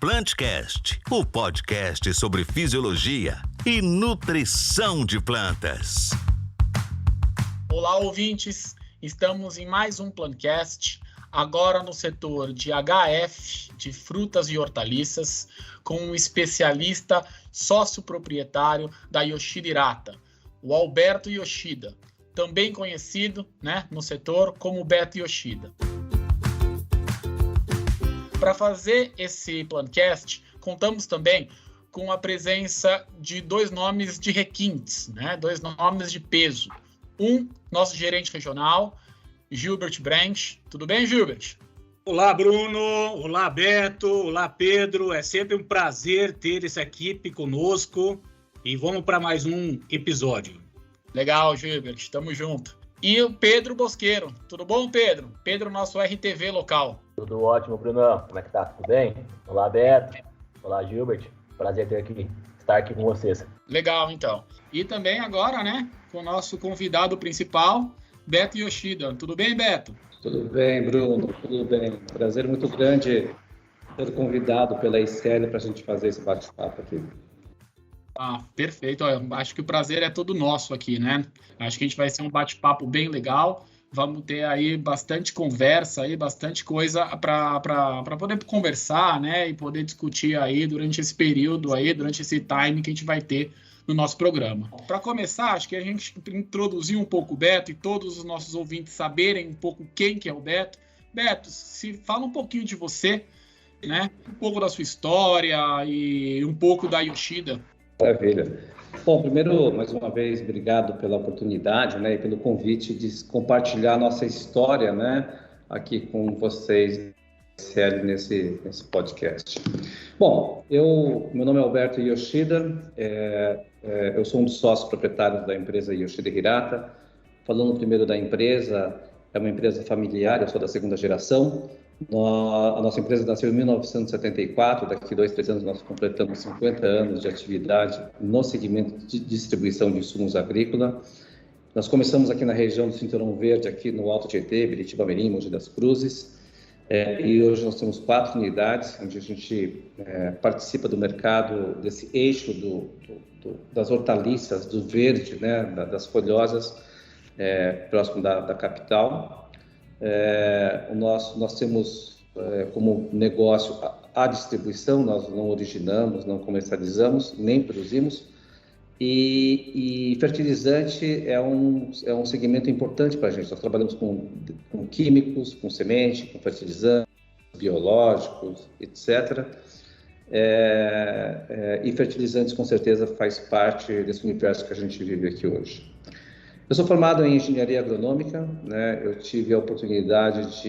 Plantcast, o podcast sobre fisiologia e nutrição de plantas. Olá, ouvintes! Estamos em mais um Plantcast, agora no setor de HF, de frutas e hortaliças, com um especialista sócio-proprietário da Yoshida Hirata, o Alberto Yoshida, também conhecido, no setor como Beto Yoshida. Para fazer esse Plantcast, contamos também com a presença de dois nomes de requintes, dois nomes de peso. Nosso gerente regional, Gilbert Branch. Tudo bem, Gilbert? Olá, Bruno. Olá, Beto. Olá, Pedro. É sempre um prazer ter essa equipe conosco e vamos para mais um episódio. Legal, Gilbert. Tamo junto. E o Pedro Bosqueiro. Tudo bom, Pedro? Pedro, nosso RTV local. Tudo ótimo, Bruno. Como é que tá? Tudo bem? Olá, Beto. Olá, Gilbert. Prazer estar aqui com vocês. Legal, então. E também agora, com o nosso convidado principal, Beto Yoshida. Tudo bem, Beto? Tudo bem, Bruno. Tudo bem. Prazer muito grande ser convidado pela ICL para a gente fazer esse bate-papo aqui. Perfeito. Acho que o prazer é todo nosso aqui, Acho que a gente vai ser um bate-papo bem legal. Vamos ter aí bastante conversa, bastante coisa para poder conversar, e poder discutir aí durante esse período aí, durante esse time que a gente vai ter no nosso programa. Para começar, acho que a gente introduzir um pouco o Beto e todos os nossos ouvintes saberem um pouco quem que é o Beto. Beto, fala um pouquinho de você, um pouco da sua história e um pouco da Yoshida. Maravilha. Bom, primeiro, mais uma vez, obrigado pela oportunidade, e pelo convite de compartilhar nossa história, aqui com vocês, CL, nesse podcast. Bom, meu nome é Alberto Yoshida, eu sou um dos sócios proprietários da empresa Yoshida Hirata. Falando primeiro da empresa, é uma empresa familiar, eu sou da segunda geração. A nossa empresa nasceu em 1974, daqui 2-3 anos nós completamos 50 anos de atividade no segmento de distribuição de insumos agrícolas. Nós começamos aqui na região do Cinturão Verde, aqui no Alto Tietê, Biritiba Mirim, Mogi das Cruzes, e hoje nós temos 4 unidades, onde a gente participa do mercado desse eixo das hortaliças, do verde, das folhosas, próximo da capital. Nós temos como negócio a distribuição, nós não originamos, não comercializamos, nem produzimos, e fertilizante é um segmento importante para a gente. Nós trabalhamos com químicos, com semente, com fertilizantes, biológicos, etc. E fertilizantes com certeza faz parte desse universo que a gente vive aqui hoje. Eu sou formado em engenharia agronômica, Eu tive a oportunidade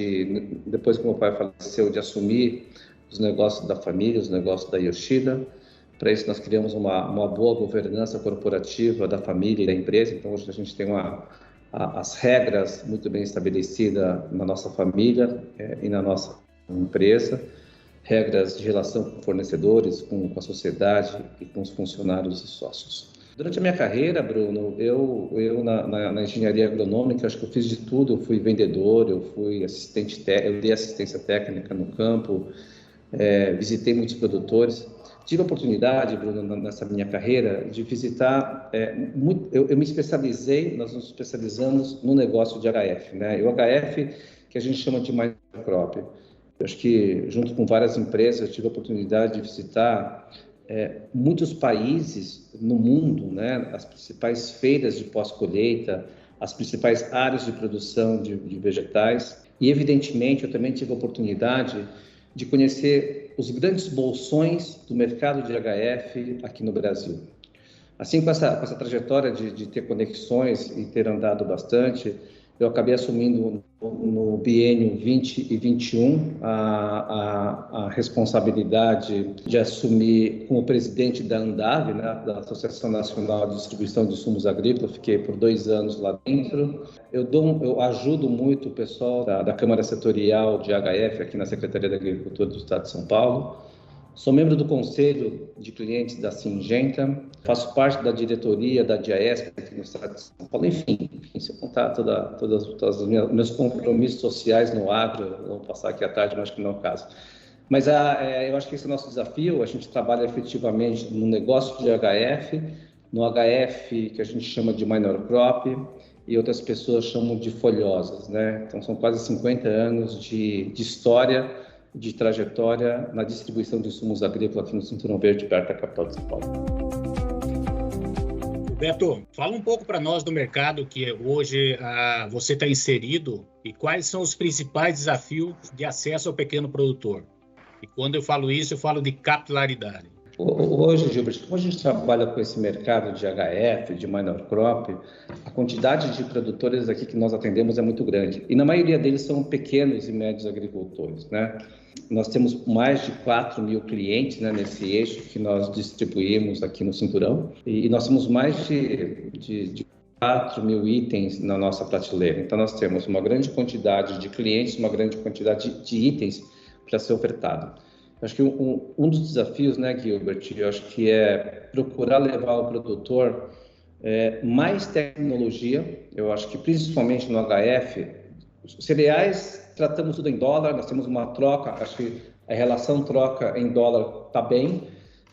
depois que meu pai faleceu, de assumir os negócios da família, os negócios da Yoshida. Para isso nós criamos uma boa governança corporativa da família e da empresa. Então hoje a gente tem as regras muito bem estabelecidas na nossa família e na nossa empresa. Regras de relação com fornecedores, com a sociedade e com os funcionários e sócios. Durante a minha carreira, Bruno, eu na engenharia agronômica, acho que eu fiz de tudo. Eu fui vendedor, eu fui eu dei assistência técnica no campo, visitei muitos produtores. Tive a oportunidade, Bruno, nessa minha carreira, de visitar eu me especializei, nós nos especializamos no negócio de HF, E o HF, que a gente chama de microcrop. Eu acho que, junto com várias empresas, eu tive a oportunidade de visitar muitos países no mundo, as principais feiras de pós-colheita, as principais áreas de produção de vegetais. E, evidentemente, eu também tive a oportunidade de conhecer os grandes bolsões do mercado de HF aqui no Brasil. Assim, com essa trajetória de ter conexões e ter andado bastante, eu acabei assumindo no biênio 20 e 21 a responsabilidade de assumir como presidente da ANDAV, da Associação Nacional de Distribuição de Insumos Agrícolas. Fiquei por 2 anos lá dentro. Eu ajudo muito o pessoal da Câmara Setorial de HF aqui na Secretaria da Agricultura do Estado de São Paulo. Sou membro do Conselho de Clientes da Syngenta, faço parte da diretoria da DIAESP aqui no Estado de São Paulo. Enfim, se eu contar todos os meus compromissos sociais no agro, vou passar aqui à tarde, mas acho que não é o caso. Mas eu acho que esse é o nosso desafio. A gente trabalha efetivamente no negócio de HF, no HF que a gente chama de minor crop e outras pessoas chamam de folhosas, né? Então são quase 50 anos de história, de trajetória na distribuição de insumos agrícolas aqui no Cinturão Verde, perto da capital de São Paulo. Beto, fala um pouco para nós do mercado que hoje você está inserido e quais são os principais desafios de acesso ao pequeno produtor. E quando eu falo isso, eu falo de capilaridade. Hoje, Gilbert, como a gente trabalha com esse mercado de HF, de minor crop, a quantidade de produtores aqui que nós atendemos é muito grande. E na maioria deles são pequenos e médios agricultores, né? Nós temos mais de 4 mil clientes, né, nesse eixo que nós distribuímos aqui no Cinturão. E nós temos mais de 4 mil itens na nossa prateleira. Então, nós temos uma grande quantidade de clientes, uma grande quantidade de itens para ser ofertado. Acho que um dos desafios, né, Gilbert, eu acho que é procurar levar ao produtor mais tecnologia. Eu acho que principalmente no HF, os cereais tratamos tudo em dólar, nós temos uma troca, acho que a relação troca em dólar está bem,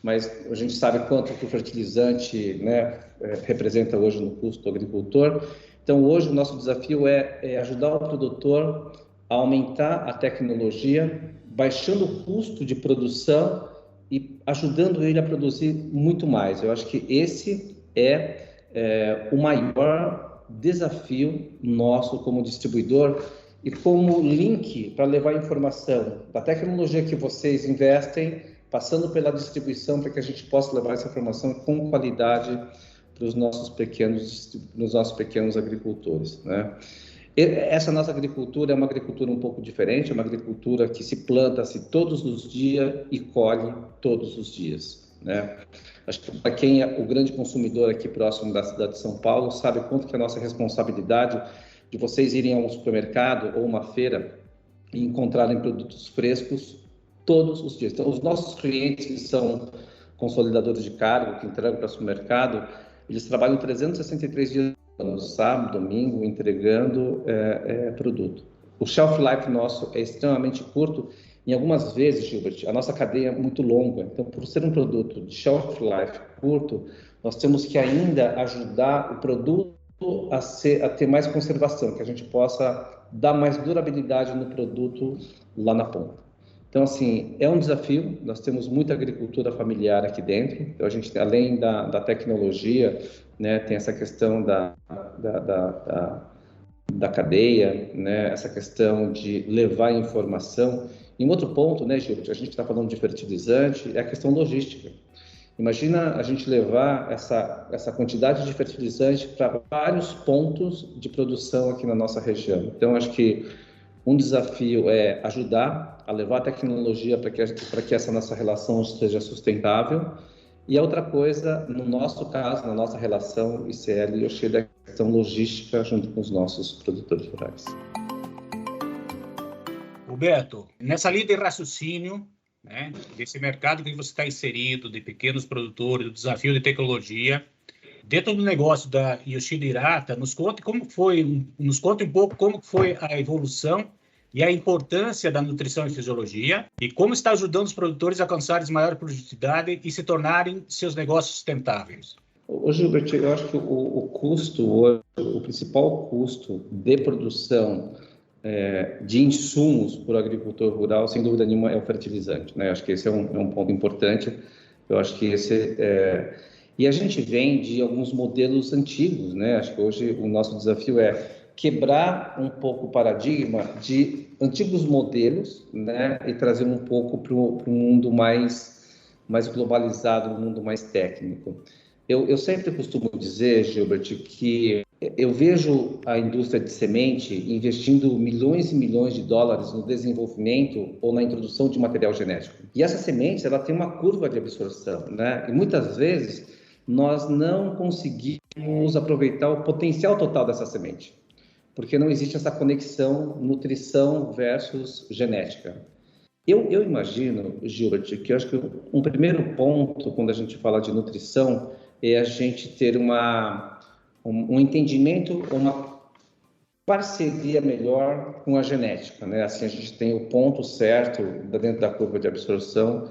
mas a gente sabe quanto que o fertilizante, né, representa hoje no custo do agricultor. Então, hoje o nosso desafio é ajudar o produtor a aumentar a tecnologia, baixando o custo de produção e ajudando ele a produzir muito mais. Eu acho que esse é o maior desafio nosso como distribuidor e como link para levar informação da tecnologia que vocês investem, passando pela distribuição para que a gente possa levar essa informação com qualidade para os nossos pequenos agricultores, né? Essa nossa agricultura é uma agricultura um pouco diferente, é uma agricultura que se planta-se todos os dias e colhe todos os dias, né? Acho que para quem é o grande consumidor aqui próximo da cidade de São Paulo, sabe quanto que é a nossa responsabilidade de vocês irem a um supermercado ou uma feira e encontrarem produtos frescos todos os dias. Então, os nossos clientes que são consolidadores de cargo, que entregam para o supermercado, eles trabalham 363 dias no sábado, domingo, entregando produto. O shelf life nosso é extremamente curto. Em algumas vezes, Gilbert, a nossa cadeia é muito longa. Então, por ser um produto de shelf life curto, nós temos que ainda ajudar o produto a ter mais conservação, que a gente possa dar mais durabilidade no produto lá na ponta. Então, assim, é um desafio. Nós temos muita agricultura familiar aqui dentro. Então, a gente, além da tecnologia, né, tem essa questão da cadeia, né, essa questão de levar informação. E um outro ponto, né, Gilberto, a gente está falando de fertilizante, é a questão logística. Imagina a gente levar essa quantidade de fertilizante para vários pontos de produção aqui na nossa região. Então, acho que um desafio é ajudar a levar a tecnologia para que essa nossa relação seja sustentável. E a outra coisa, no nosso caso, na nossa relação ICL e Oxê, é a questão logística junto com os nossos produtores rurais. Roberto, nessa linha de raciocínio, né, desse mercado que você está inserido, de pequenos produtores, do desafio de tecnologia, dentro do negócio da Yoshida Hirata, nos conte um pouco como foi a evolução e a importância da nutrição e fisiologia e como está ajudando os produtores a alcançarem maior produtividade e se tornarem seus negócios sustentáveis. Ô Gilbert, eu acho que o principal custo de produção de insumos para o agricultor rural, sem dúvida nenhuma, é o fertilizante, né? Acho que esse é um ponto importante. Eu acho que e a gente vem de alguns modelos antigos, né? Acho que hoje o nosso desafio é quebrar um pouco o paradigma de antigos modelos, né? E trazer um pouco para um mundo mais globalizado, um mundo mais técnico. Eu sempre costumo dizer, Gilbert, que eu vejo a indústria de semente investindo milhões e milhões de dólares no desenvolvimento ou na introdução de material genético. E essa semente, ela tem uma curva de absorção, né? E muitas vezes nós não conseguimos aproveitar o potencial total dessa semente, porque não existe essa conexão nutrição versus genética. Eu imagino, Gilbert, que eu acho que um primeiro ponto quando a gente fala de nutrição é a gente ter um entendimento, uma parceria melhor com a genética, né? Assim a gente tem o ponto certo dentro da curva de absorção,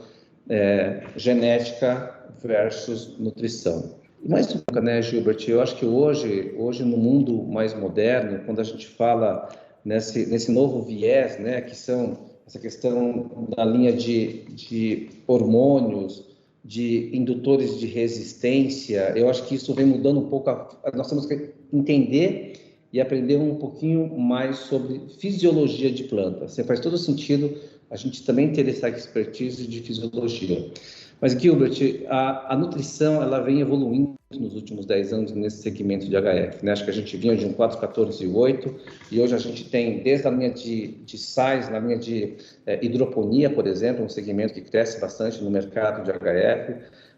genética versus nutrição. Mais nunca, né, Gilbert? Eu acho que hoje no mundo mais moderno, quando a gente fala nesse novo viés, né, que são essa questão da linha de hormônios, de indutores de resistência, eu acho que isso vem mudando um pouco. Nós temos que entender e aprender um pouquinho mais sobre fisiologia de planta. Assim, faz todo sentido a gente também ter essa expertise de fisiologia. Mas, Gilbert, a nutrição ela vem evoluindo nos últimos 10 anos nesse segmento de HF, né? Acho que a gente vinha de um 4, 14 e 8, e hoje a gente tem, desde a linha de sais, na linha de hidroponia, por exemplo, um segmento que cresce bastante no mercado de HF.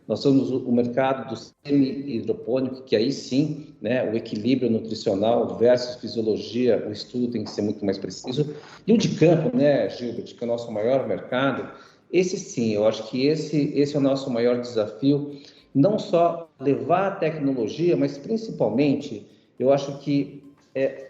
Nós temos o mercado do semi-hidropônico, que aí sim, né, o equilíbrio nutricional versus fisiologia, o estudo tem que ser muito mais preciso. E o de campo, né, Gilbert, que é o nosso maior mercado, esse sim, eu acho que esse é o nosso maior desafio, não só levar a tecnologia, mas principalmente, eu acho que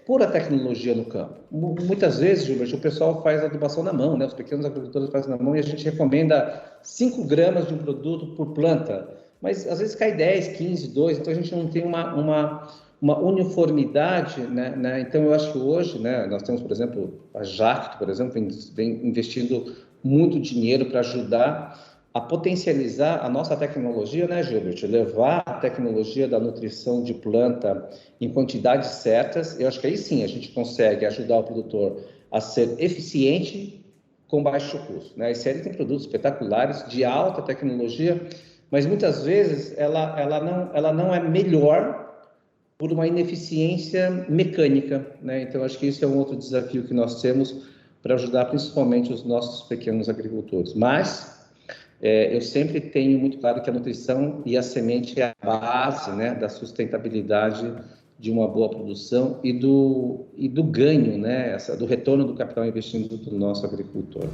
pura tecnologia no campo. Muitas vezes, Gilbert, o pessoal faz adubação na mão, né? Os pequenos agricultores fazem na mão e a gente recomenda 5 gramas de um produto por planta, mas às vezes cai 10, 15, 2, então a gente não tem uma uniformidade, né? Então eu acho que hoje, né, nós temos, por exemplo, a Jacto, por exemplo, vem investindo muito dinheiro para ajudar a potencializar a nossa tecnologia, né, Gilbert? Levar a tecnologia da nutrição de planta em quantidades certas. Eu acho que aí sim a gente consegue ajudar o produtor a ser eficiente com baixo custo, né? A série tem produtos espetaculares de alta tecnologia, mas muitas vezes ela não é melhor por uma ineficiência mecânica, né? Então acho que isso é um outro desafio que nós temos para ajudar principalmente os nossos pequenos agricultores. Mas eu sempre tenho muito claro que a nutrição e a semente é a base, né, da sustentabilidade de uma boa produção e do ganho, né, do retorno do capital investido do nosso agricultor.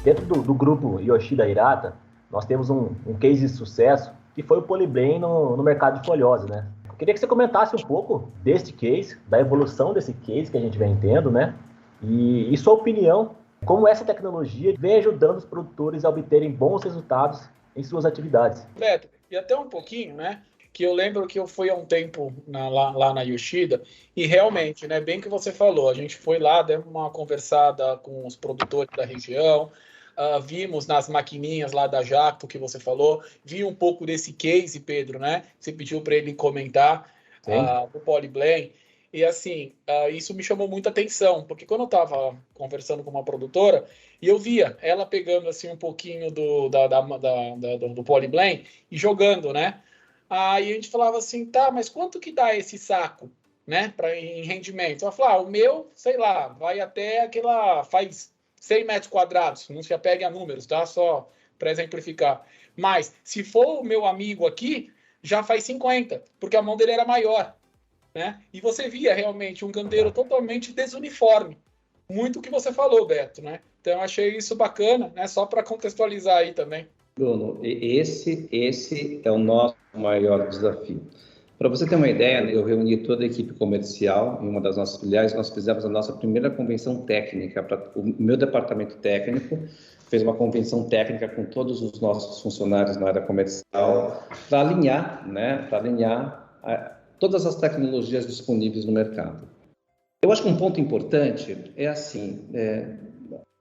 Dentro do grupo Yoshida Hirata, nós temos um case de sucesso que foi o Polyblend no mercado de foliose, né? Eu queria que você comentasse um pouco deste case, da evolução desse case que a gente vem tendo, né? E sua opinião, como essa tecnologia vem ajudando os produtores a obterem bons resultados em suas atividades. Beto, e até um pouquinho, né? Que eu lembro que eu fui há um tempo lá na Yoshida e realmente, né, bem que você falou, a gente foi lá, deu uma conversada com os produtores da região, vimos nas maquininhas lá da Jacto que você falou, vi um pouco desse case, Pedro, né? Você pediu para ele comentar do Polyblend. E assim, isso me chamou muita atenção, porque quando eu estava conversando com uma produtora, e eu via ela pegando assim um pouquinho do Polyblend e jogando, né? Aí a gente falava assim, tá, mas quanto que dá esse saco, né, em rendimento? Ela falou, o meu, sei lá, vai até faz 100 metros quadrados, não se apegue a números, tá? Só para exemplificar. Mas, se for o meu amigo aqui, já faz 50, porque a mão dele era maior. Né? E você via realmente um canteiro totalmente desuniforme. Muito o que você falou, Beto, né? Então eu achei isso bacana, né? Só para contextualizar aí também. Bruno, esse é o nosso maior desafio. Para você ter uma ideia, eu reuni toda a equipe comercial em uma das nossas filiais, nós fizemos a nossa primeira convenção técnica, o meu departamento técnico fez uma convenção técnica com todos os nossos funcionários na área comercial para alinhar, né? Para alinhar todas as tecnologias disponíveis no mercado. Eu acho que um ponto importante é assim,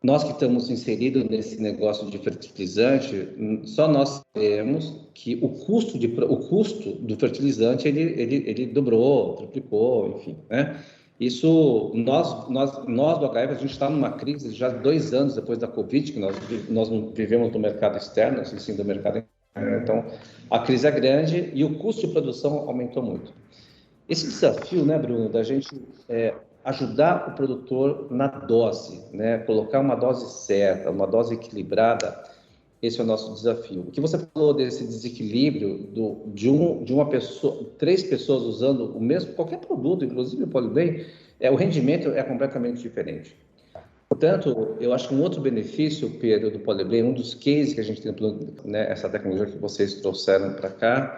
nós que estamos inseridos nesse negócio de fertilizante, só nós sabemos que o custo do fertilizante ele dobrou, triplicou, enfim, né? Isso, nós do HF, a gente está numa crise já 2 anos depois da Covid, que nós não vivemos do mercado externo, assim, sim, do mercado interno. Então, a crise é grande e o custo de produção aumentou muito. Esse desafio, né, Bruno, da gente ajudar o produtor na dose, né, colocar uma dose certa, uma dose equilibrada, esse é o nosso desafio. O que você falou desse desequilíbrio de uma pessoa, 3 pessoas usando o mesmo, qualquer produto, inclusive o Polyblend, o rendimento é completamente diferente. Portanto, eu acho que um outro benefício, Pedro, do Polyblend, um dos cases que a gente tem, né, essa tecnologia que vocês trouxeram para cá,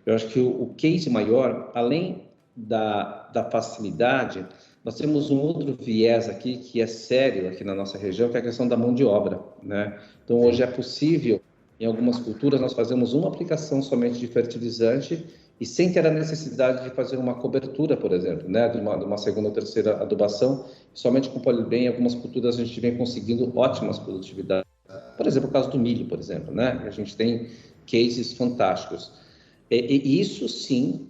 eu acho que o case maior, além da facilidade, nós temos um outro viés aqui que é sério aqui na nossa região, que é a questão da mão de obra, né? Então, hoje é possível, em algumas culturas, nós fazemos uma aplicação somente de fertilizante e sem ter a necessidade de fazer uma cobertura, por exemplo, né? De uma segunda ou terceira adubação, somente com Poliblém, em algumas culturas a gente vem conseguindo ótimas produtividades. Por exemplo, o caso do milho, por exemplo, né? A gente tem cases fantásticos. E isso sim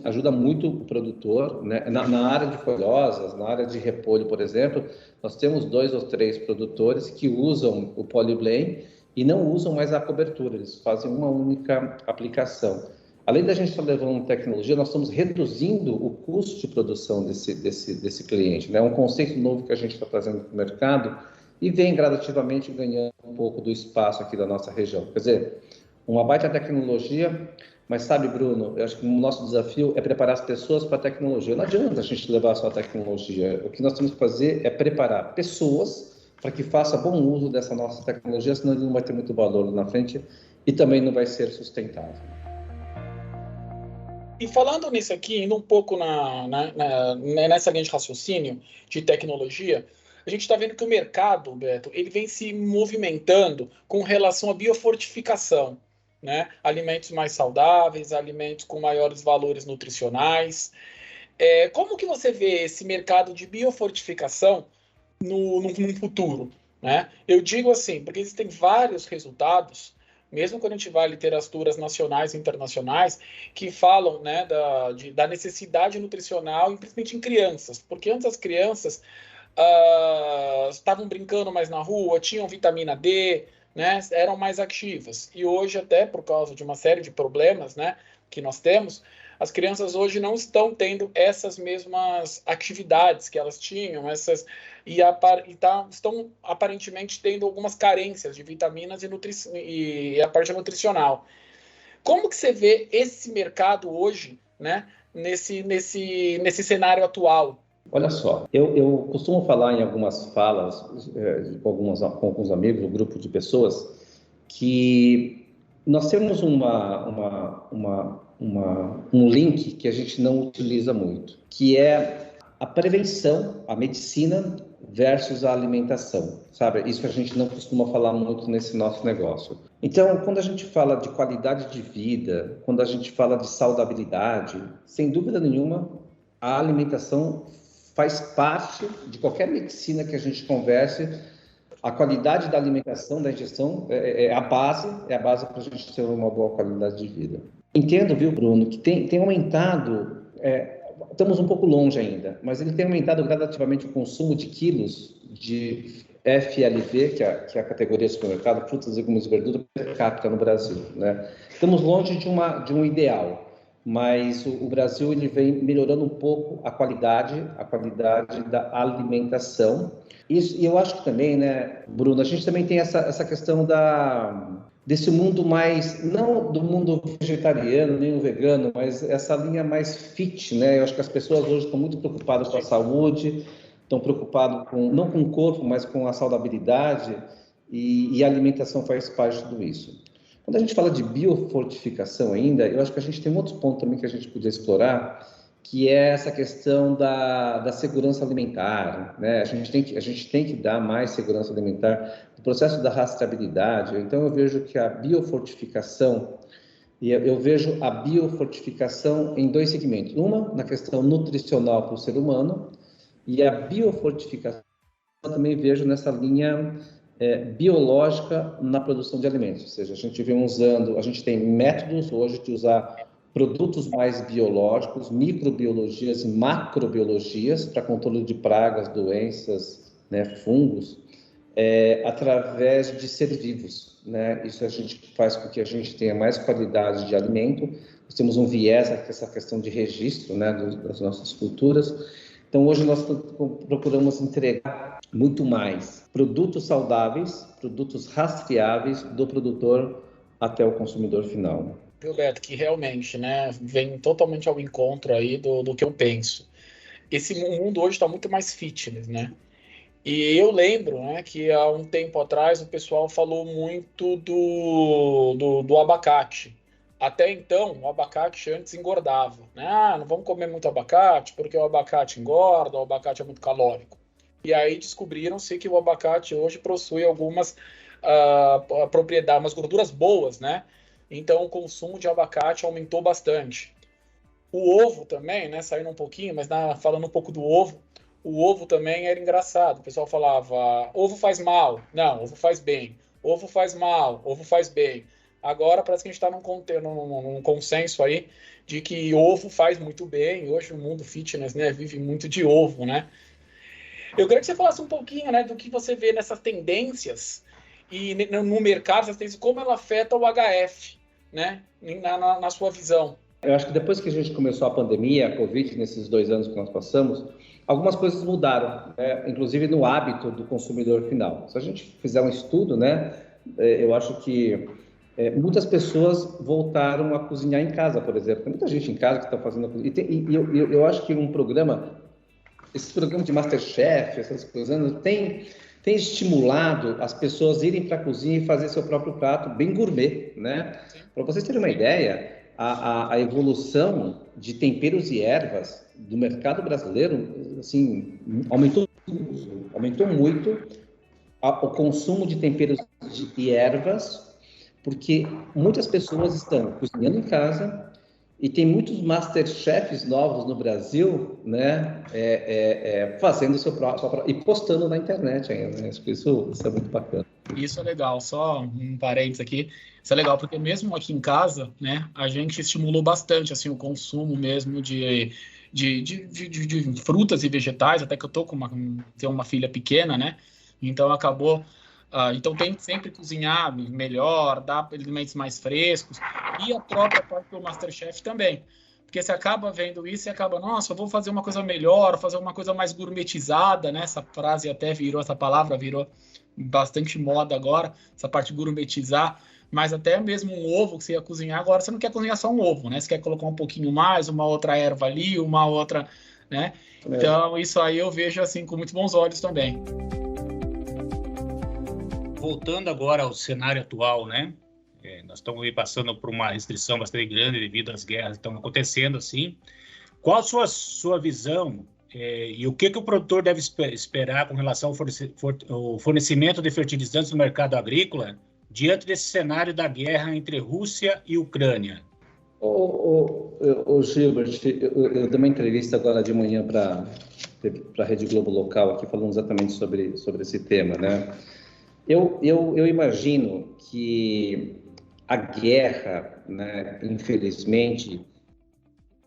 ajuda muito o produtor, né? Na área de folhosas, na área de repolho, por exemplo, nós temos 2 ou 3 produtores que usam o Poliblém e não usam mais a cobertura, eles fazem uma única aplicação. Além da gente estar levando tecnologia, nós estamos reduzindo o custo de produção desse cliente, né? É um conceito novo que a gente está trazendo para o mercado e vem gradativamente ganhando um pouco do espaço aqui da nossa região. Quer dizer, uma baita tecnologia. Mas sabe, Bruno, eu acho que o nosso desafio é preparar as pessoas para a tecnologia. Não adianta a gente levar só a tecnologia. O que nós temos que fazer é preparar pessoas para que façam bom uso dessa nossa tecnologia, senão ele não vai ter muito valor na frente e também não vai ser sustentável. E falando nisso aqui, indo um pouco nessa linha de raciocínio de tecnologia, a gente está vendo que o mercado, Beto, ele vem se movimentando com relação à biofortificação, né? Alimentos mais saudáveis, alimentos com maiores valores nutricionais. Como que você vê esse mercado de biofortificação no futuro, né? Eu digo assim, porque existem vários resultados, mesmo quando a gente vai a literaturas nacionais e internacionais, que falam, né, da necessidade nutricional, principalmente em crianças, porque antes as crianças estavam brincando mais na rua, tinham vitamina D, né, eram mais ativas. E hoje, até por causa de uma série de problemas, né, que nós temos, as crianças hoje não estão tendo essas mesmas atividades que elas tinham, estão aparentemente tendo algumas carências de vitaminas e a parte nutricional. Como que você vê esse mercado hoje, né, nesse cenário atual? Olha só, eu costumo falar em algumas falas com alguns amigos, um grupo de pessoas, que nós temos um link que a gente não utiliza muito, que é a prevenção, a medicina versus a alimentação, sabe? Isso a gente não costuma falar muito nesse nosso negócio. Então, quando a gente fala de qualidade de vida, quando a gente fala de saudabilidade, sem dúvida nenhuma, a alimentação faz parte de qualquer medicina que a gente converse. A qualidade da alimentação, da ingestão, é a base para a gente ter uma boa qualidade de vida. Entendo, viu, Bruno, que tem aumentado, estamos um pouco longe ainda, mas ele tem aumentado gradativamente o consumo de quilos de FLV, que é a categoria de supermercado, frutas, legumes e verduras per capita no Brasil, né? Estamos longe de um ideal, mas o Brasil ele vem melhorando um pouco a qualidade da alimentação. E eu acho que também, né, Bruno, a gente também tem essa questão desse mundo mais, não do mundo vegetariano, nem o vegano, mas essa linha mais fit, né? Eu acho que as pessoas hoje estão muito preocupadas com a saúde, estão preocupadas não com o corpo, mas com a saudabilidade, e a alimentação faz parte de tudo isso. Quando a gente fala de biofortificação ainda, eu acho que a gente tem um outro ponto também que a gente podia explorar, que é essa questão da segurança alimentar, né? A gente tem que dar mais segurança alimentar no processo da rastreabilidade. Então, eu vejo que a biofortificação, eu vejo a biofortificação em 2 segmentos. Uma, na questão nutricional para o ser humano, e a biofortificação eu também vejo nessa linha biológica na produção de alimentos. Ou seja, a gente tem métodos hoje de usar produtos mais biológicos, microbiologias e macrobiologias para controle de pragas, doenças, né, fungos, através de ser vivos, né? Isso a gente faz com que a gente tenha mais qualidade de alimento. Nós temos um viés, essa questão de registro, né, das nossas culturas. Então, hoje nós procuramos entregar muito mais produtos saudáveis, produtos rastreáveis do produtor até o consumidor final. Viu, Beto, que realmente, né, vem totalmente ao encontro aí do que eu penso. Esse mundo hoje está muito mais fitness, né? E eu lembro, né, que há um tempo atrás o pessoal falou muito do abacate, Até então, o abacate antes engordava, né? Não vamos comer muito abacate, porque o abacate engorda, o abacate é muito calórico. E aí descobriram-se que o abacate hoje possui algumas propriedades, umas gorduras boas, né? Então o consumo de abacate aumentou bastante. O ovo também, né? Saindo um pouquinho, mas falando um pouco do ovo, o ovo também era engraçado. O pessoal falava, ovo faz mal. Não, ovo faz bem. Ovo faz mal, ovo faz bem. Agora parece que a gente está num consenso aí de que ovo faz muito bem. Hoje o mundo fitness, né, vive muito de ovo, né? Eu queria que você falasse um pouquinho, né, do que você vê nessas tendências e no mercado, essas tendências, como ela afeta o HF, né, na sua visão. Eu acho que depois que a gente começou a pandemia, a Covid, nesses 2 anos que nós passamos, algumas coisas mudaram, né? Inclusive no hábito do consumidor final. Se a gente fizer um estudo, né, eu acho que muitas pessoas voltaram a cozinhar em casa, por exemplo. Tem muita gente em casa que está fazendo... E eu acho que esse programa de Masterchef, essas coisas, tem estimulado as pessoas a irem para a cozinha e fazer seu próprio prato bem gourmet, né? Para vocês terem uma ideia, a evolução de temperos e ervas do mercado brasileiro, assim, aumentou muito o consumo de temperos e ervas, porque muitas pessoas estão cozinhando em casa e tem muitos masterchefs novos no Brasil, né, fazendo seu próprio e postando na internet ainda, né? Isso é muito bacana. Isso é legal, só um parênteses aqui. Isso é legal porque mesmo aqui em casa, né, a gente estimulou bastante assim o consumo mesmo de frutas e vegetais, até que eu tenho uma filha pequena, né? Então acabou. Então tem que sempre cozinhar melhor, dar alimentos mais frescos, e a própria parte do Masterchef também. Porque você acaba vendo isso e acaba, nossa, eu vou fazer uma coisa melhor, fazer uma coisa mais gourmetizada, né? Essa frase até essa palavra virou bastante moda agora, essa parte de gourmetizar. Mas até mesmo um ovo que você ia cozinhar, agora você não quer cozinhar só um ovo, né? Você quer colocar um pouquinho mais, uma outra erva ali, uma outra, né? Então isso aí eu vejo assim com muito bons olhos também. Voltando agora ao cenário atual, né? Nós estamos passando por uma restrição bastante grande devido às guerras que estão acontecendo, assim. Qual a sua visão e o que o produtor deve esperar com relação ao fornecimento de fertilizantes no mercado agrícola diante desse cenário da guerra entre Rússia e Ucrânia? Gilbert, eu dei uma entrevista agora de manhã para a Rede Globo local aqui falando exatamente sobre esse tema, né? Eu imagino que a guerra, né, infelizmente,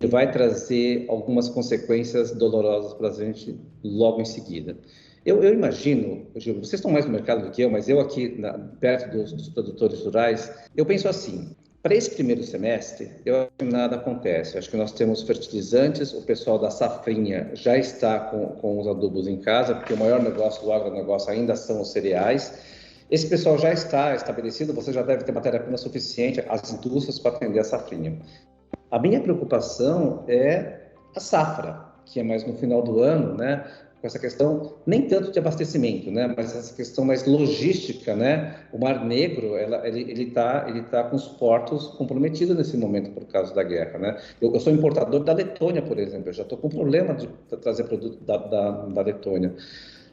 vai trazer algumas consequências dolorosas para a gente logo em seguida. Eu imagino, Gil, vocês estão mais no mercado do que eu, mas eu aqui perto dos produtores rurais, eu penso assim, para esse primeiro semestre, eu acho que nada acontece. Eu acho que nós temos fertilizantes, o pessoal da safrinha já está com os adubos em casa, porque o maior negócio do agronegócio ainda são os cereais. Esse pessoal já está estabelecido, você já deve ter matéria-prima suficiente, as indústrias para atender a safrinha. A minha preocupação é a safra, que é mais no final do ano, né? Com essa questão, nem tanto de abastecimento, né? Mas essa questão mais logística, né? O Mar Negro, ele tá com os portos comprometidos nesse momento por causa da guerra, né? Eu sou importador da Letônia, por exemplo, eu já estou com problema de trazer produto da Letônia.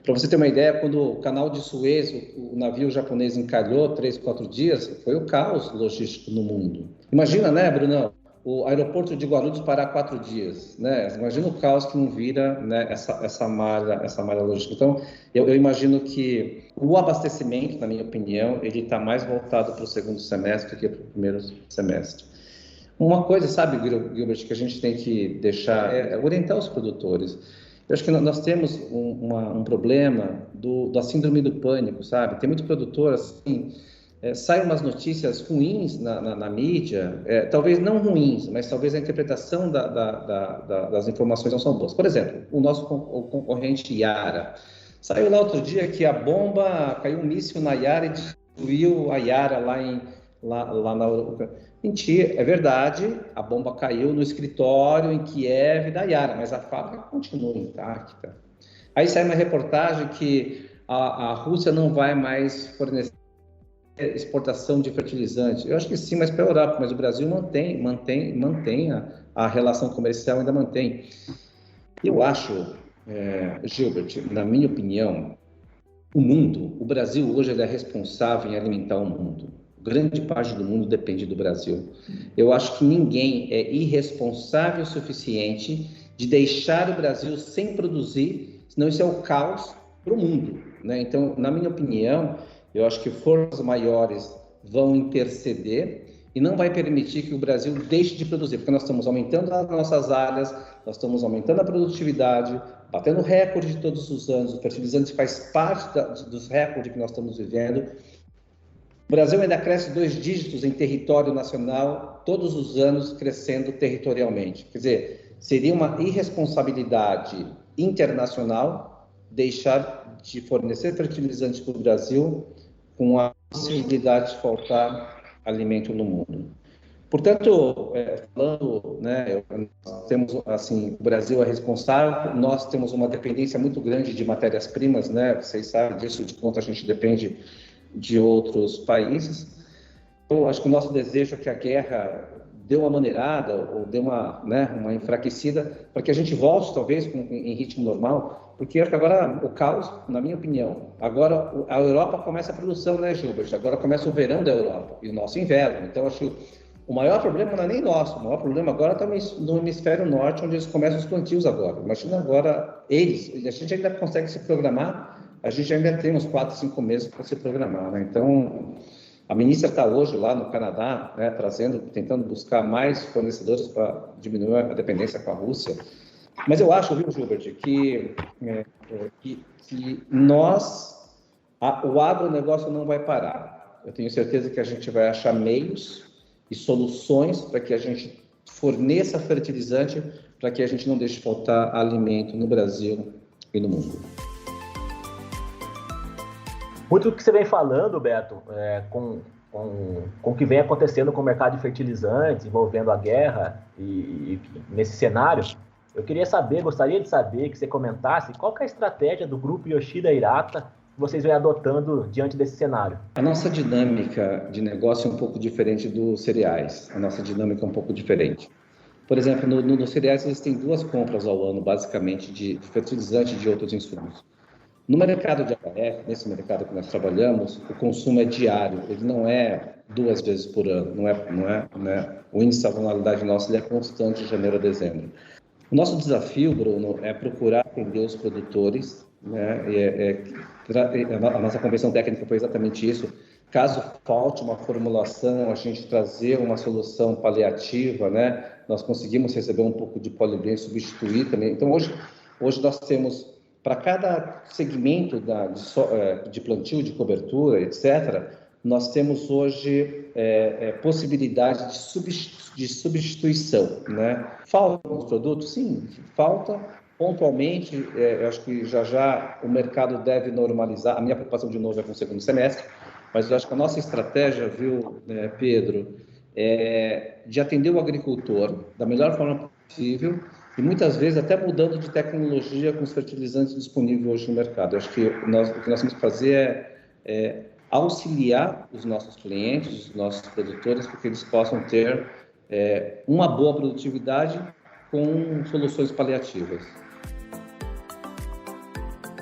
Para você ter uma ideia, quando o canal de Suez, o navio japonês encalhou 3, 4 dias, foi o caos logístico no mundo. Imagina, né, Brunão? O aeroporto de Guarulhos parar 4 dias, né? Imagina o caos que não vira, né, essa malha logística. Então, eu imagino que o abastecimento, na minha opinião, ele está mais voltado para o segundo semestre do que para o primeiro semestre. Uma coisa, sabe, Gilbert, que a gente tem que deixar é orientar os produtores. Eu acho que nós temos um problema da síndrome do pânico, sabe? Tem muito produtor, assim, saem umas notícias ruins na mídia, talvez não ruins, mas talvez a interpretação das informações não são boas. Por exemplo, o nosso concorrente Yara. Saiu lá outro dia que caiu um míssil na Yara e destruiu a Yara lá na Ucrânia. Mentira, é verdade, a bomba caiu no escritório em Kiev da Yara, mas a fábrica continua intacta. Aí sai uma reportagem que a Rússia não vai mais fornecer exportação de fertilizante. Eu acho que sim, mas para a Europa. Mas o Brasil mantém a relação comercial, ainda mantém. Eu acho, Gilbert, na minha opinião, o Brasil hoje ele é responsável em alimentar o mundo. Grande parte do mundo depende do Brasil. Eu acho que ninguém é irresponsável o suficiente de deixar o Brasil sem produzir, senão isso é o caos para o mundo, né? Então, na minha opinião, eu acho que forças maiores vão interceder e não vai permitir que o Brasil deixe de produzir, porque nós estamos aumentando as nossas áreas, nós estamos aumentando a produtividade, batendo recorde de todos os anos, o fertilizante faz parte dos recordes que nós estamos vivendo. O Brasil ainda cresce 2 dígitos em território nacional, todos os anos crescendo territorialmente. Quer dizer, seria uma irresponsabilidade internacional deixar de fornecer fertilizantes para o Brasil com a possibilidade de faltar alimento no mundo. Portanto, falando, né, nós temos, assim, o Brasil é responsável, nós temos uma dependência muito grande de matérias-primas, né? Vocês sabem disso, de quanto a gente depende de outros países. Eu acho que o nosso desejo é que a guerra dê uma maneirada ou dê uma enfraquecida para que a gente volte, talvez, em ritmo normal, porque acho que agora o caos, na minha opinião, agora a Europa começa a produção, né, Gilbert? Agora começa o verão da Europa e o nosso inverno. Então, acho que o maior problema não é nem nosso, o maior problema agora está no hemisfério norte, onde eles começam os plantios agora. Imagina agora a gente ainda consegue se programar, a gente ainda tem uns 4, 5 meses para se programar, né? Então, a ministra está hoje lá no Canadá, né, tentando buscar mais fornecedores para diminuir a dependência com a Rússia. Mas eu acho, viu, Gilbert, que o agronegócio não vai parar. Eu tenho certeza que a gente vai achar meios e soluções para que a gente forneça fertilizante, para que a gente não deixe faltar alimento no Brasil e no mundo. Muito do que você vem falando, Beto, com o que vem acontecendo com o mercado de fertilizantes, envolvendo a guerra e nesse cenário, eu gostaria de saber que você comentasse qual que é a estratégia do grupo Yoshida Hirata que vocês vêm adotando diante desse cenário. A nossa dinâmica de negócio é um pouco diferente dos cereais. A nossa dinâmica é um pouco diferente. Por exemplo, nos cereais, eles têm 2 compras ao ano, basicamente, de fertilizante e de outros insumos. No mercado de HF, nesse mercado que nós trabalhamos, o consumo é diário, ele não é 2 vezes por ano, não é o índice de sazonalidade nosso ele é constante de janeiro a dezembro. O nosso desafio, Bruno, é procurar atender os produtores, né? A nossa convenção técnica foi exatamente isso. Caso falte uma formulação, a gente trazer uma solução paliativa, né? Nós conseguimos receber um pouco de Polyblend, substituir também. Então, hoje nós temos, para cada segmento de plantio, de cobertura, etc., nós temos hoje possibilidade de substituição, né? Faltam os produtos? Sim, falta pontualmente. Eu acho que já o mercado deve normalizar. A minha preocupação, de novo, é com o segundo semestre, mas eu acho que a nossa estratégia, viu, Pedro, é de atender o agricultor da melhor forma possível e muitas vezes até mudando de tecnologia com os fertilizantes disponíveis hoje no mercado. Eu acho que o que nós temos que fazer é auxiliar os nossos clientes, os nossos produtores, para que eles possam ter uma boa produtividade com soluções paliativas.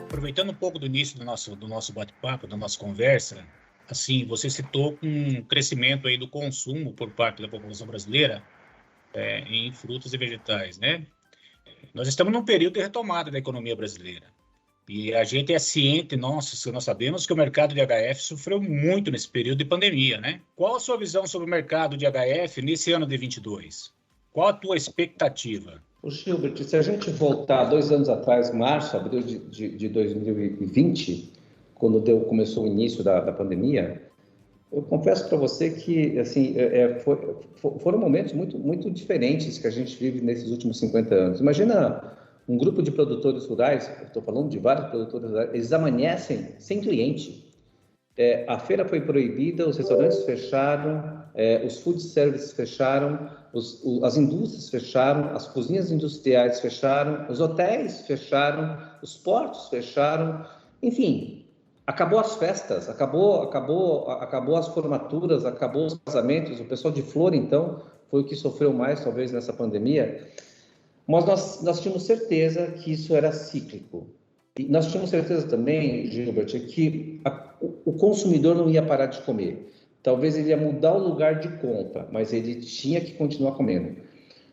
Aproveitando um pouco do início do nosso bate-papo, da nossa conversa, assim, você citou um crescimento aí do consumo por parte da população brasileira em frutas e vegetais, né? Nós estamos num período de retomada da economia brasileira. E a gente é ciente, nós sabemos que o mercado de HF sofreu muito nesse período de pandemia, né? Qual a sua visão sobre o mercado de HF nesse ano de 22? Qual a tua expectativa? Gilbert, se a gente voltar 2 anos atrás, março, abril de 2020, quando começou o início da pandemia, eu confesso para você que assim, foram momentos muito, muito diferentes que a gente vive nesses últimos 50 anos. Imagina um grupo de produtores rurais, estou falando de vários produtores rurais, eles amanhecem sem cliente. A feira foi proibida, os restaurantes fecharam, os food services fecharam, as indústrias fecharam, as cozinhas industriais fecharam, os hotéis fecharam, os portos fecharam, enfim, Acabou as festas, acabou as formaturas, acabou os casamentos. O pessoal de flor, então, foi o que sofreu mais, talvez, nessa pandemia. Mas nós tínhamos certeza que isso era cíclico. E nós tínhamos certeza também, Gilbert, que o consumidor não ia parar de comer. Talvez ele ia mudar o lugar de compra, mas ele tinha que continuar comendo.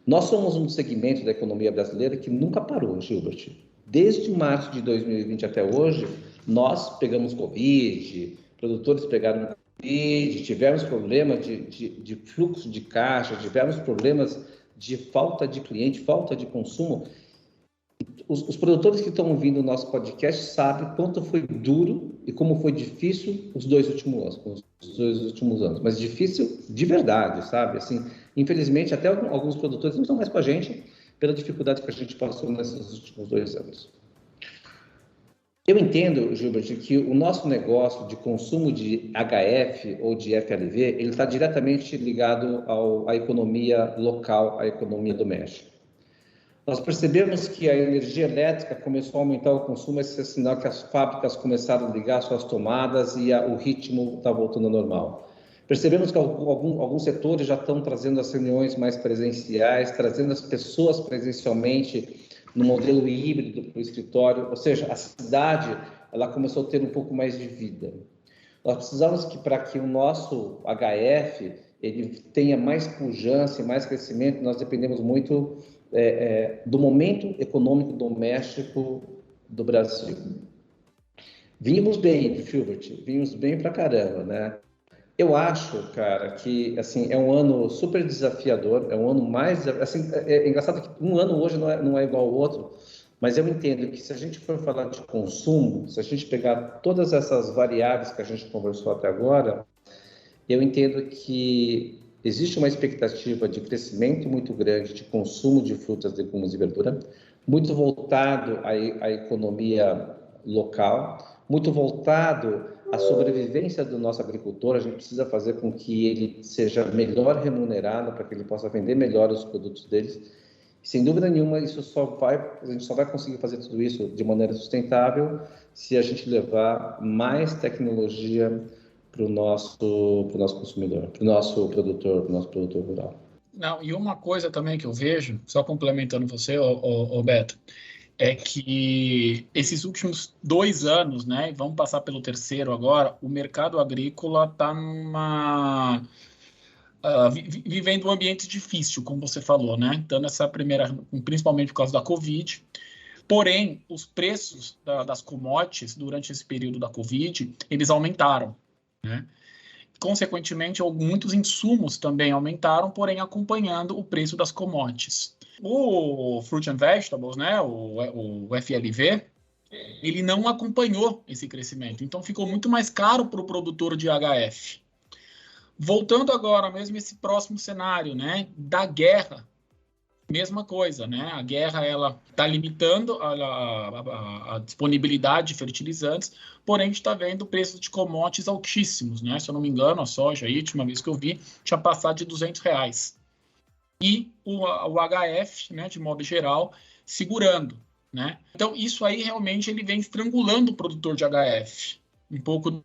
Nós somos um segmento da economia brasileira que nunca parou, Gilbert. Desde março de 2020 até hoje, nós pegamos Covid, produtores pegaram Covid, tivemos problemas de fluxo de caixa, tivemos problemas de falta de cliente, falta de consumo. Os produtores que estão ouvindo o nosso podcast sabem quanto foi duro e como foi difícil os dois últimos anos. Mas difícil de verdade, sabe? Assim, infelizmente, até alguns produtores não estão mais com a gente pela dificuldade que a gente passou nesses últimos 2 anos. Eu entendo, Gilbert, que o nosso negócio de consumo de HF ou de FLV, ele está diretamente ligado à economia local, à economia doméstica. Nós percebemos que a energia elétrica começou a aumentar o consumo, esse é sinal que as fábricas começaram a ligar suas tomadas e o ritmo está voltando ao normal. Percebemos que alguns setores já estão trazendo as reuniões mais presenciais, trazendo as pessoas presencialmente no modelo híbrido para o escritório, ou seja, a cidade ela começou a ter um pouco mais de vida. Nós precisamos que para que o nosso HF ele tenha mais pujança, mais crescimento, nós dependemos muito do momento econômico doméstico do Brasil. Vimos bem, Gilbert, vimos bem pra caramba, né? Eu acho, cara, que assim, é um ano super desafiador, é um ano mais... Assim, é engraçado que um ano hoje não é igual ao outro, mas eu entendo que se a gente for falar de consumo, se a gente pegar todas essas variáveis que a gente conversou até agora, eu entendo que existe uma expectativa de crescimento muito grande de consumo de frutas, legumes e verdura, muito voltado à economia local, muito voltado à sobrevivência do nosso agricultor. A gente precisa fazer com que ele seja melhor remunerado para que ele possa vender melhor os produtos deles. E, sem dúvida nenhuma, a gente só vai conseguir fazer tudo isso de maneira sustentável se a gente levar mais tecnologia para o nosso consumidor, para o nosso produtor rural. Não, e uma coisa também que eu vejo, só complementando você, ô Beto, é que esses últimos 2 anos, né, e vamos passar pelo 3º agora, o mercado agrícola está vivendo um ambiente difícil, como você falou, né? Então, nessa primeira, principalmente por causa da Covid. Porém, os preços das commodities durante esse período da Covid, eles aumentaram, né? Consequentemente, muitos insumos também aumentaram, porém acompanhando o preço das commodities. O Fruit and Vegetables, né, o FLV, ele não acompanhou esse crescimento, então ficou muito mais caro para o produtor de HF. Voltando agora mesmo esse próximo cenário, né, da guerra, mesma coisa, né? A guerra ela está limitando a disponibilidade de fertilizantes, porém a gente está vendo preços de commodities altíssimos, né? Se eu não me engano, a soja, aí, a última vez que eu vi, tinha passado de R$200. E o HF, né, de modo geral, segurando, né? Então, isso aí realmente ele vem estrangulando o produtor de HF, um pouco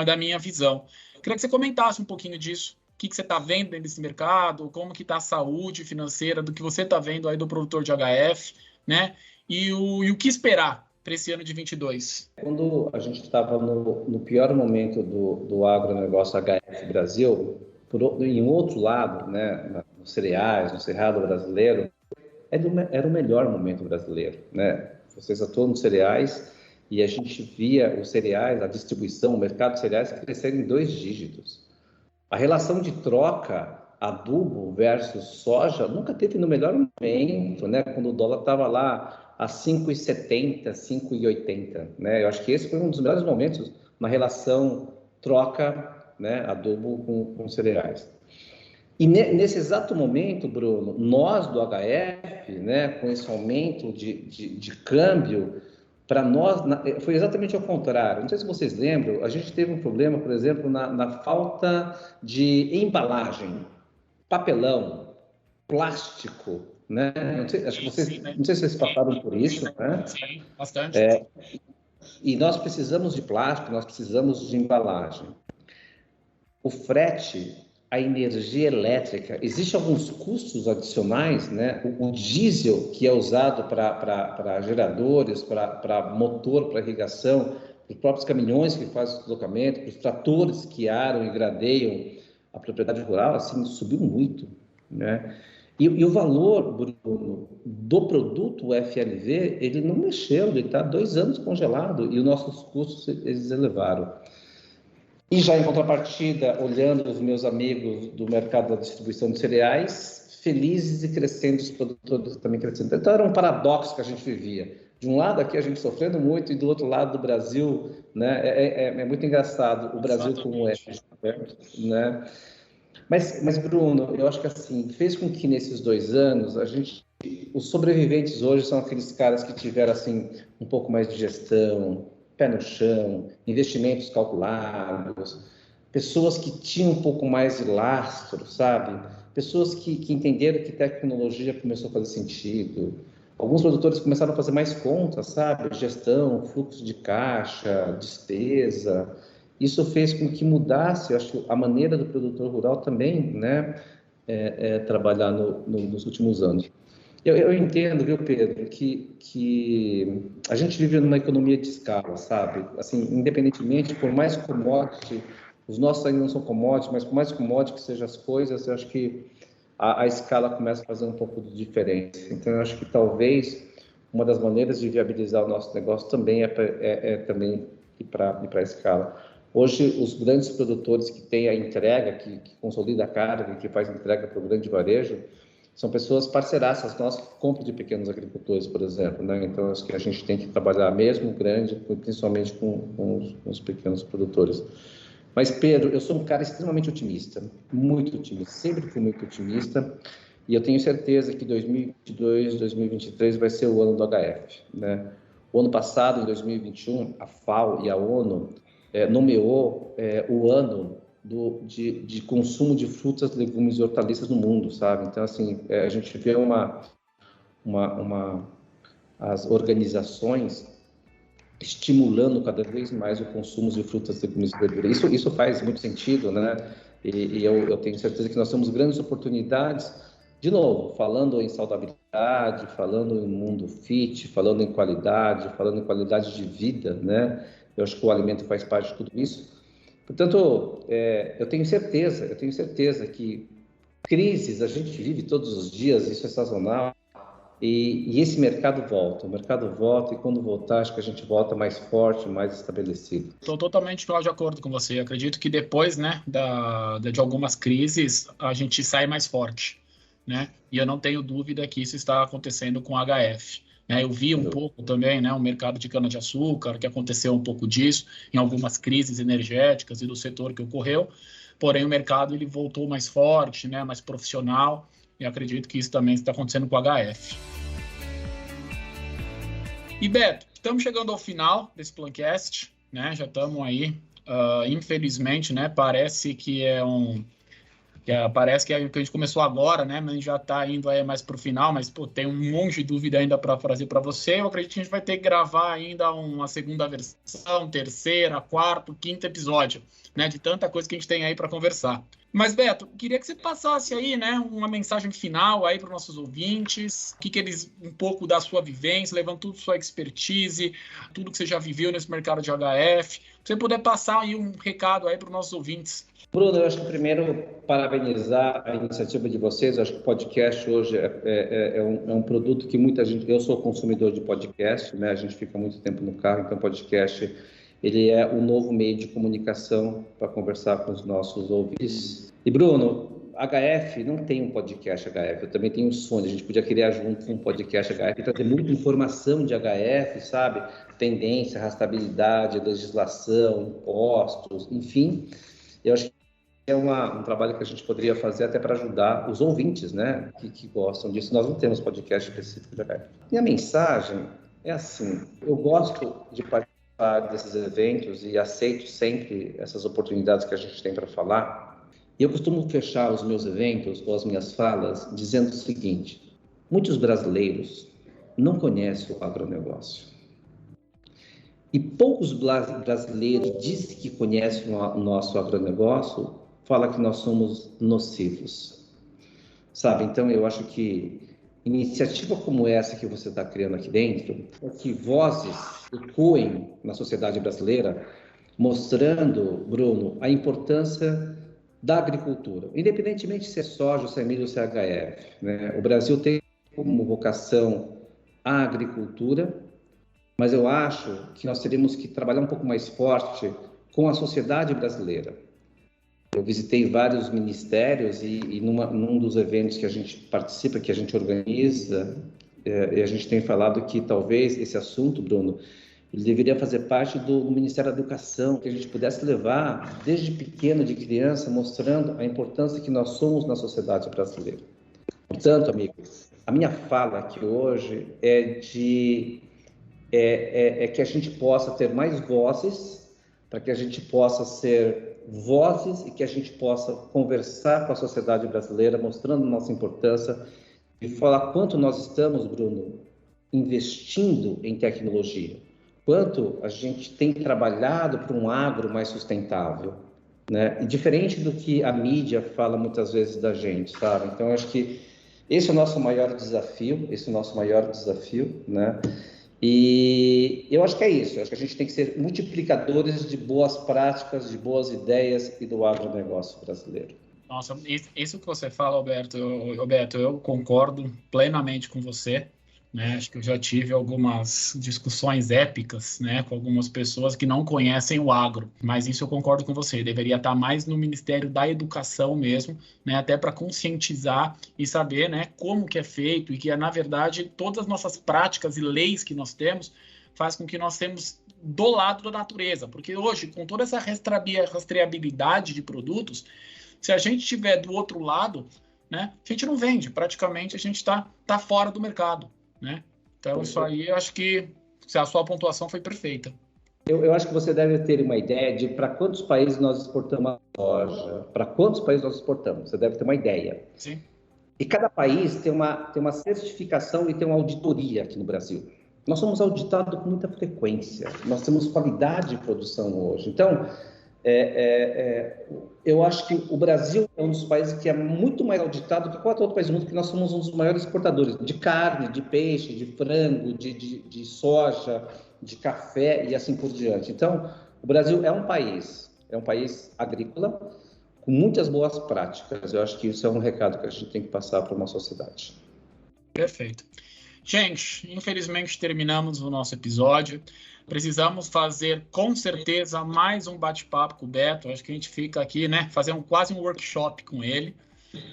da minha visão. Queria que você comentasse um pouquinho disso. O que você está vendo dentro desse mercado, como que está a saúde financeira do que você está vendo aí do produtor de HF, né? E o que esperar para esse ano de 22? Quando a gente estava no pior momento do agronegócio HF Brasil, em outro lado, né, nos cereais, no cerrado brasileiro, era o melhor momento brasileiro, né? Vocês atuam nos cereais e a gente via os cereais, a distribuição, o mercado de cereais crescer em 2 dígitos. A relação de troca, adubo versus soja, nunca teve no melhor momento, né? Quando o dólar estava lá a 5,70, 5,80, né? Eu acho que esse foi um dos melhores momentos na relação troca, né? Adubo com cereais. E nesse exato momento, Bruno, nós do HF, né? Com esse aumento de câmbio, para nós, foi exatamente ao contrário. Não sei se vocês lembram, a gente teve um problema, por exemplo, na falta de embalagem, papelão, plástico, né? Não sei, acho que vocês, não sei se vocês passaram por isso, né? Sim, bastante. E nós precisamos de plástico, nós precisamos de embalagem. O frete, a energia elétrica, existem alguns custos adicionais, né? O diesel que é usado para geradores, para motor, para irrigação, os próprios caminhões que fazem o deslocamento, os tratores que aram e gradeiam a propriedade rural, assim, subiu muito, né? E o valor, Bruno, do produto FLV, ele não mexeu, ele está 2 anos congelado e os nossos custos, eles elevaram. E já em contrapartida, olhando os meus amigos do mercado da distribuição de cereais, felizes e crescendo, os produtores também crescendo. Então era um paradoxo que a gente vivia. De um lado aqui a gente sofrendo muito e do outro lado do Brasil, né, é muito engraçado o Brasil como é, né? Mas Bruno, eu acho que assim, fez com que nesses 2 anos os sobreviventes hoje são aqueles caras que tiveram assim um pouco mais de gestão, pé no chão, investimentos calculados, pessoas que tinham um pouco mais de lastro, sabe? Pessoas que entenderam que tecnologia começou a fazer sentido. Alguns produtores começaram a fazer mais contas, sabe? Gestão, fluxo de caixa, despesa. Isso fez com que mudasse, eu acho, a maneira do produtor rural também, né? Trabalhar nos últimos anos. Eu entendo, viu, Pedro, que a gente vive numa economia de escala, sabe? Assim, independentemente, por mais commodity, os nossos ainda não são commodity, mas por mais commodity que sejam as coisas, eu acho que a escala começa a fazer um pouco de diferença. Então, eu acho que talvez uma das maneiras de viabilizar o nosso negócio também também ir para a escala. Hoje, os grandes produtores que têm a entrega, que consolida a carga, que faz entrega para o grande varejo, são pessoas parceiraças nossas que compram de pequenos agricultores, por exemplo, né? Então, acho que a gente tem que trabalhar mesmo grande, principalmente com os pequenos produtores. Mas, Pedro, eu sou um cara extremamente otimista, muito otimista, sempre fui muito otimista, e eu tenho certeza que 2022, 2023 vai ser o ano do HF, né? O ano passado, em 2021, a FAO e a ONU nomeou o ano de consumo de frutas, legumes e hortaliças no mundo, sabe? Então, assim, a gente vê as organizações estimulando cada vez mais o consumo de frutas, legumes e verduras. Isso faz muito sentido, né? E eu tenho certeza que nós temos grandes oportunidades, de novo, falando em saudabilidade, falando em mundo fit, falando em qualidade de vida, né? Eu acho que o alimento faz parte de tudo isso. Portanto, eu tenho certeza que crises a gente vive todos os dias, isso é sazonal, e esse mercado volta, e quando voltar, acho que a gente volta mais forte, mais estabelecido. Estou totalmente de acordo com você. Acredito que depois, né, de algumas crises, a gente sai mais forte, né? E eu não tenho dúvida que isso está acontecendo com a HF. Eu vi um pouco também, né, o mercado de cana-de-açúcar, que aconteceu um pouco disso, em algumas crises energéticas e do setor que ocorreu, porém o mercado ele voltou mais forte, né, mais profissional, e acredito que isso também está acontecendo com o HF. E Beto, estamos chegando ao final desse Plancast, né, já estamos aí, infelizmente, né, parece que parece que a gente começou agora, né? Mas já está indo aí mais para o final, mas pô, tem um monte de dúvida ainda para trazer para você. Eu acredito que a gente vai ter que gravar ainda uma segunda versão, terceira, quarto, quinto episódio, né? De tanta coisa que a gente tem aí para conversar. Mas, Beto, queria que você passasse aí, né, uma mensagem final aí para os nossos ouvintes, que eles, um pouco da sua vivência, levando tudo sua expertise, tudo que você já viveu nesse mercado de HF, se você puder passar aí um recado aí para os nossos ouvintes. Bruno, eu acho que primeiro parabenizar a iniciativa de vocês. Eu acho que o podcast hoje é um produto que muita gente... Eu sou consumidor de podcast, né? A gente fica muito tempo no carro, então podcast ele é um novo meio de comunicação para conversar com os nossos ouvintes. E Bruno, HF não tem um podcast HF, eu também tenho um sonho. A gente podia criar junto um podcast HF e trazer muita informação de HF, sabe? Tendência, rastreabilidade, legislação, impostos, enfim. Eu acho que é um trabalho que a gente poderia fazer até para ajudar os ouvintes, né, que gostam disso. Nós não temos podcast específico de HF. Minha mensagem é assim, eu gosto de participar desses eventos e aceito sempre essas oportunidades que a gente tem para falar. E eu costumo fechar os meus eventos ou as minhas falas dizendo o seguinte: muitos brasileiros não conhecem o agronegócio. E poucos brasileiros dizem que conhecem o nosso agronegócio, fala que nós somos nocivos, sabe? Então, eu acho que iniciativa como essa que você está criando aqui dentro, que vozes ecoem na sociedade brasileira, mostrando, Bruno, a importância da agricultura, independentemente se é soja, se é milho, se é HF, né? O Brasil tem como vocação a agricultura, mas eu acho que nós teríamos que trabalhar um pouco mais forte com a sociedade brasileira. Eu visitei vários ministérios e num dos eventos que a gente participa, que a gente organiza, e a gente tem falado que talvez esse assunto, Bruno, ele deveria fazer parte do Ministério da Educação, que a gente pudesse levar desde pequeno, de criança, mostrando a importância que nós somos na sociedade brasileira. Portanto, amigos, a minha fala aqui hoje é que a gente possa ter mais vozes, para que a gente possa ser vozes e que a gente possa conversar com a sociedade brasileira, mostrando nossa importância e falar quanto nós estamos, Bruno, investindo em tecnologia, quanto a gente tem trabalhado para um agro mais sustentável, né? E diferente do que a mídia fala muitas vezes da gente, sabe? Então, eu acho que esse é o nosso maior desafio, né? E eu acho que é isso, eu acho que a gente tem que ser multiplicadores de boas práticas, de boas ideias e do agronegócio brasileiro. Nossa, isso que você fala, Roberto, eu concordo plenamente com você, né? Acho que eu já tive algumas discussões épicas, né, com algumas pessoas que não conhecem o agro, mas isso eu concordo com você, deveria estar mais no Ministério da Educação mesmo, né, até para conscientizar e saber, né, como que é feito e que, na verdade, todas as nossas práticas e leis que nós temos faz com que nós temos do lado da natureza, porque hoje, com toda essa rastreabilidade de produtos, se a gente estiver do outro lado, né, a gente não vende, praticamente a gente está fora do mercado, né? Então, isso aí, eu acho que a sua pontuação foi perfeita. Eu acho que você deve ter uma ideia de para quantos países nós exportamos a soja, para quantos países nós exportamos, você deve ter uma ideia. Sim. E cada país tem uma certificação e tem uma auditoria aqui no Brasil. Nós somos auditados com muita frequência, nós temos qualidade de produção hoje. Então, eu acho que o Brasil é um dos países que é muito mais auditado que qualquer outro país do mundo, porque nós somos um dos maiores exportadores de carne, de peixe, de frango, de soja, de café e assim por diante. Então, o Brasil é um país agrícola com muitas boas práticas. Eu acho que isso é um recado que a gente tem que passar para uma sociedade. Perfeito. Gente, infelizmente terminamos o nosso episódio. Precisamos fazer, com certeza, mais um bate-papo com o Beto. Acho que a gente fica aqui, né, fazer quase um workshop com ele,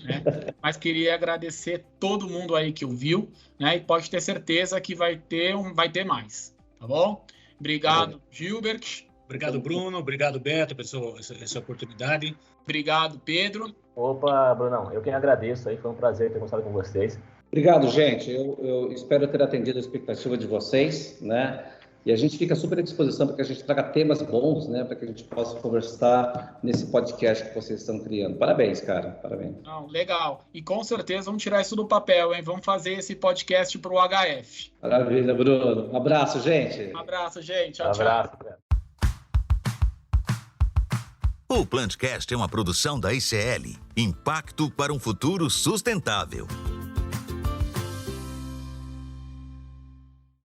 né? Mas queria agradecer todo mundo aí que ouviu, né? E pode ter certeza que vai ter mais, tá bom? Obrigado, Gilbert. Obrigado, Bruno. Obrigado, Beto, por essa oportunidade. Obrigado, Pedro. Opa, Brunão, eu que agradeço aí, foi um prazer ter conversado com vocês. Obrigado, gente. Eu espero ter atendido a expectativa de vocês, né? E a gente fica super à disposição para que a gente traga temas bons, né? Para que a gente possa conversar nesse podcast que vocês estão criando. Parabéns, cara. Parabéns. Não, legal. E com certeza vamos tirar isso do papel, hein? Vamos fazer esse podcast para o HF. Maravilha, Bruno. Um abraço, gente. Um abraço, gente. Tchau, Abraço. tchau. O Plantcast é uma produção da ICL. Impacto para um futuro sustentável.